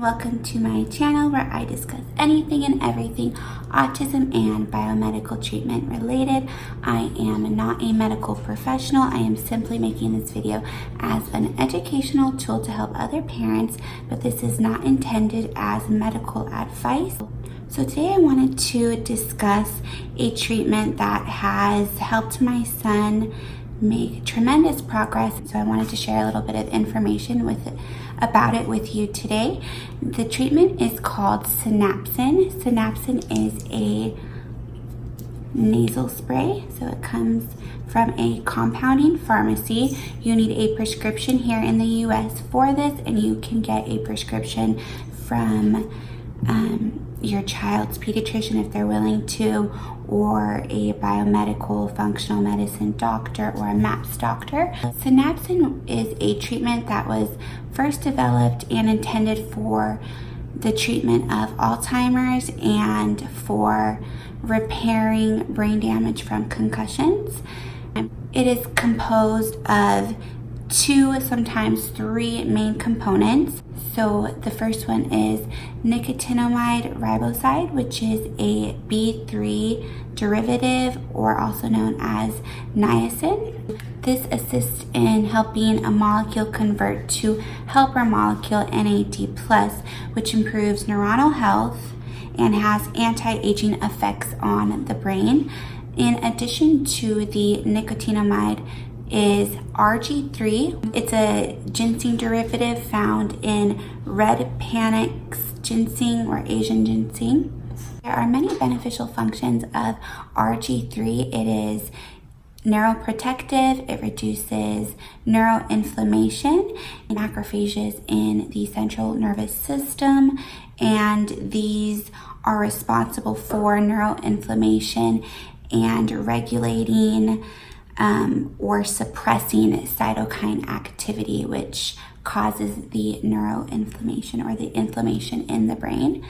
Welcome to my channel where I discuss anything and everything autism and biomedical treatment related. I am not a medical professional. I am simply making this video as an educational tool to help other parents, but this is not intended as medical advice. So today I wanted to discuss a treatment that has helped my son make tremendous progress. So I wanted to share a little bit of information about it with you today. The treatment is called Synapsin. Synapsin is a nasal spray, so it comes from a compounding pharmacy. You need a prescription here in the US for this, and you can get a prescription from your child's pediatrician if they're willing to, or a biomedical functional medicine doctor or a MAPS doctor. Synapsin is a treatment that was first developed and intended for the treatment of Alzheimer's and for repairing brain damage from concussions. It is composed of 2, sometimes 3 main components. So the first one is nicotinamide riboside, which is a B3 derivative, or also known as niacin. This assists in helping a molecule convert to helper molecule NAD+, which improves neuronal health and has anti-aging effects on the brain. In addition to the nicotinamide is RG3. It's a ginseng derivative found in red panax ginseng or Asian ginseng. There are many beneficial functions of RG3. It is neuroprotective, it reduces neuroinflammation, macrophages in the central nervous system, and these are responsible for neuroinflammation and regulating or suppressing cytokine activity, which causes the neuroinflammation or the inflammation in the brain.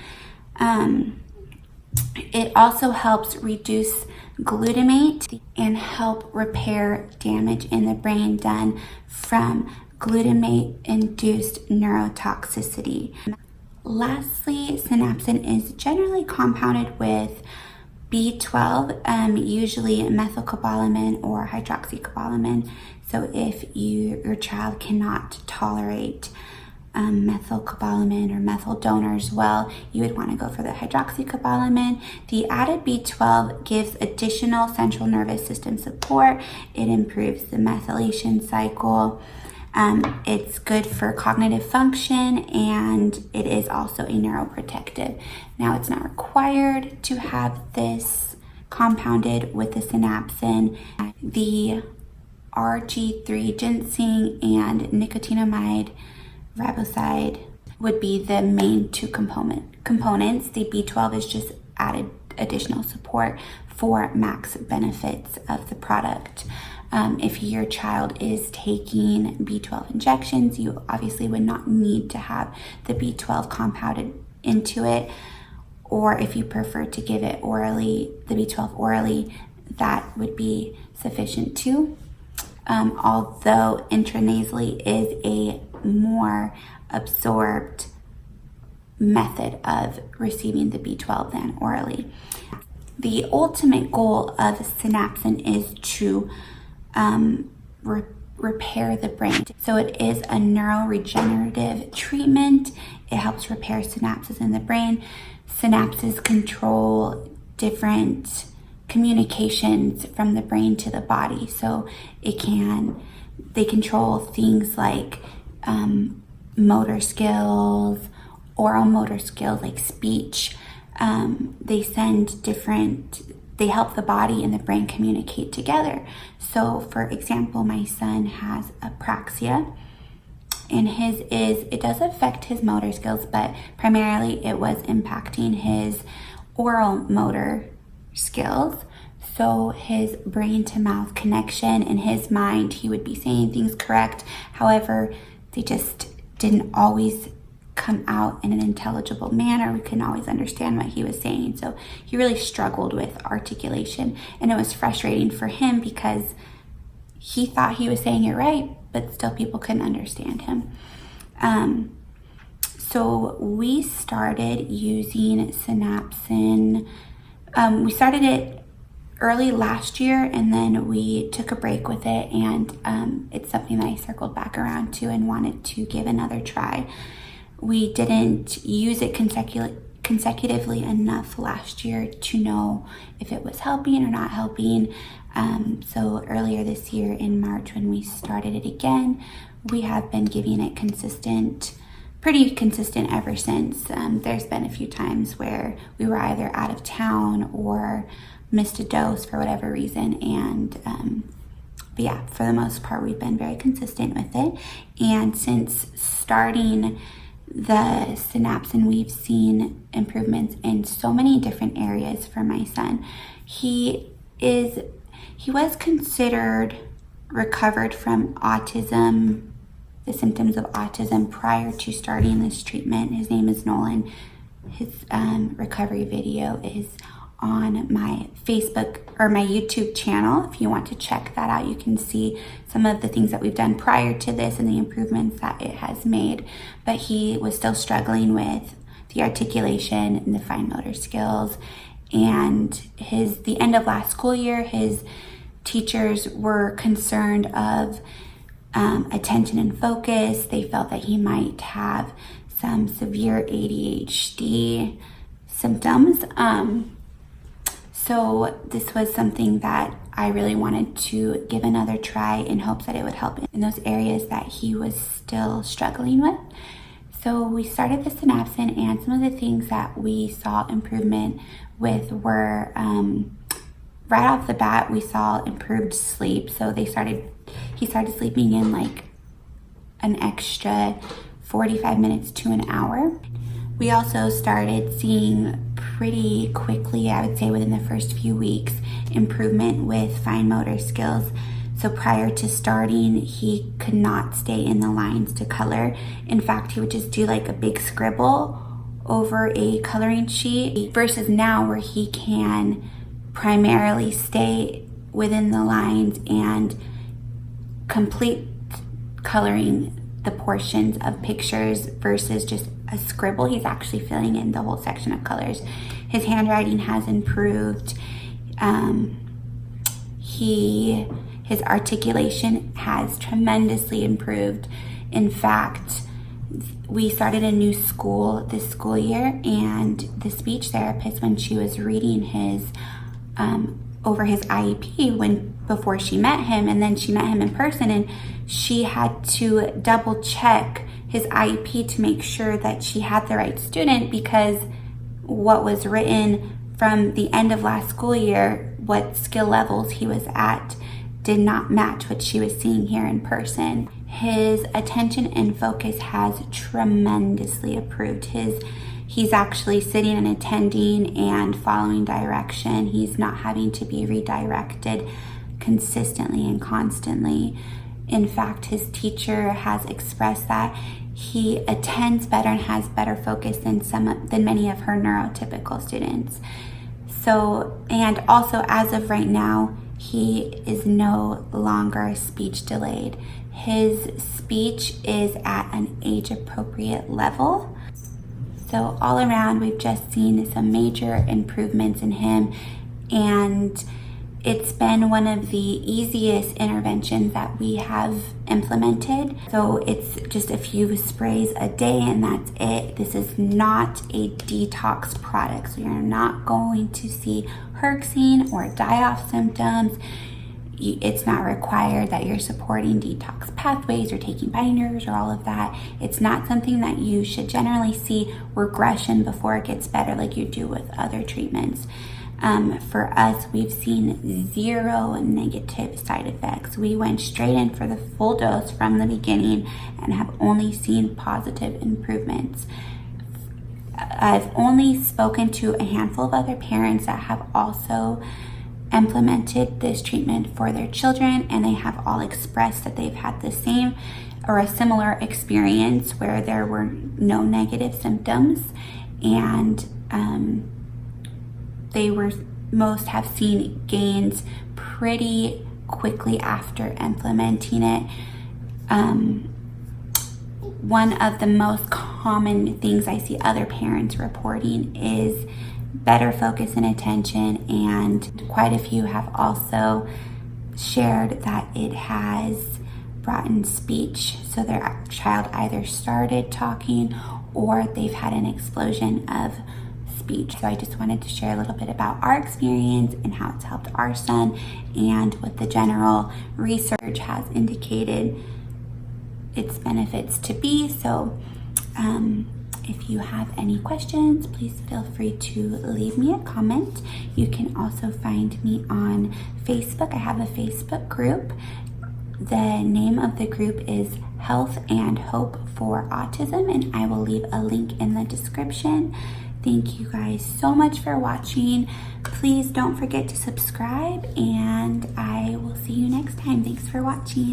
It also helps reduce glutamate and help repair damage in the brain done from glutamate-induced neurotoxicity. Lastly, synapsin is generally compounded with B12, usually methylcobalamin or hydroxycobalamin. So if your child cannot tolerate methylcobalamin or methyl donors well, you would want to go for the hydroxycobalamin. The added B12 gives additional central nervous system support. It improves the methylation cycle. It's good for cognitive function, and it is also a neuroprotective. Now, it's not required to have this compounded with the synapsin. The RG3 ginseng and nicotinamide riboside would be the main 2 components. The B12 is just added additional support for max benefits of the product. If your child is taking B12 injections, you obviously would not need to have the B12 compounded into it. Or if you prefer to give it orally, the B12 orally, that would be sufficient too. Although intranasally is a more absorbed method of receiving the B12 than orally. The ultimate goal of synapsin is to repair the brain. So it is a neuroregenerative treatment. It helps repair synapses in the brain. Synapses control different communications from the brain to the body. So they control things like motor skills, oral motor skills like speech. They help the body and the brain communicate together. So for example, my son has apraxia, and it does affect his motor skills, but primarily it was impacting his oral motor skills. So his brain to mouth connection, in his mind, he would be saying things correct. However, they just didn't always come out in an intelligible manner. We couldn't always understand what he was saying. So he really struggled with articulation, and it was frustrating for him because he thought he was saying it right, but still people couldn't understand him. So we started using Synapsin. We started it early last year, and then we took a break with it, and it's something that I circled back around to and wanted to give another try. We didn't use it consecutively enough last year to know if it was helping or not helping. So earlier this year in March, when we started it again, we have been giving it pretty consistent ever since. There's been a few times where we were either out of town or missed a dose for whatever reason, but yeah, for the most part, we've been very consistent with it. And since starting the Synapsin, we've seen improvements in so many different areas for my son. He was considered recovered from autism, the symptoms of autism, prior to starting this treatment. His name is Nolan. His recovery video is on my Facebook or my YouTube channel. If you want to check that out, you can see some of the things that we've done prior to this and the improvements that it has made. But he was still struggling with the articulation and the fine motor skills. And the end of last school year, his teachers were concerned of attention and focus. They felt that he might have some severe ADHD symptoms. So this was something that I really wanted to give another try in hopes that it would help in those areas that he was still struggling with. So we started the Synapsin, and some of the things that we saw improvement with were, right off the bat, we saw improved sleep. So he started sleeping in like an extra 45 minutes to an hour. We also started seeing pretty quickly, I would say within the first few weeks, improvement with fine motor skills. So prior to starting, he could not stay in the lines to color. In fact, he would just do like a big scribble over a coloring sheet, versus now where he can primarily stay within the lines and complete coloring the portions of pictures versus just a scribble. He's actually filling in the whole section of colors. His handwriting has improved. His articulation has tremendously improved. In fact, we started a new school this school year, and the speech therapist, when she was reading his over his IEP before she met him, and then she met him in person, and she had to double check his IEP to make sure that she had the right student, because what was written from the end of last school year, what skill levels he was at, did not match what she was seeing here in person. His attention and focus has tremendously improved. He's actually sitting and attending and following direction. He's not having to be redirected consistently and constantly. In fact, his teacher has expressed that he attends better and has better focus than many of her neurotypical students. So, and also as of right now, he is no longer speech delayed. His speech is at an age-appropriate level. So all around, we've just seen some major improvements in him, and it's been one of the easiest interventions that we have implemented. So it's just a few sprays a day and that's it. This is not a detox product. So you're not going to see herxing or die-off symptoms. It's not required that you're supporting detox pathways or taking binders or all of that. It's not something that you should generally see regression before it gets better like you do with other treatments. For us, we've seen 0 negative side effects. We went straight in for the full dose from the beginning and have only seen positive improvements. I've only spoken to a handful of other parents that have also implemented this treatment for their children, and they have all expressed that they've had the same or a similar experience where there were no negative symptoms, and most have seen gains pretty quickly after implementing it. one of the most common things I see other parents reporting is better focus and attention, and quite a few have also shared that it has brought in speech, so their child either started talking or they've had an explosion of speech. So I just wanted to share a little bit about our experience and how it's helped our son and what the general research has indicated its benefits to be. So if you have any questions, please feel free to leave me a comment. You can also find me on Facebook. I have a Facebook group. The name of the group is Health and Hope for Autism, and I will leave a link in the description. Thank you guys so much for watching. Please don't forget to subscribe, and I will see you next time. Thanks for watching.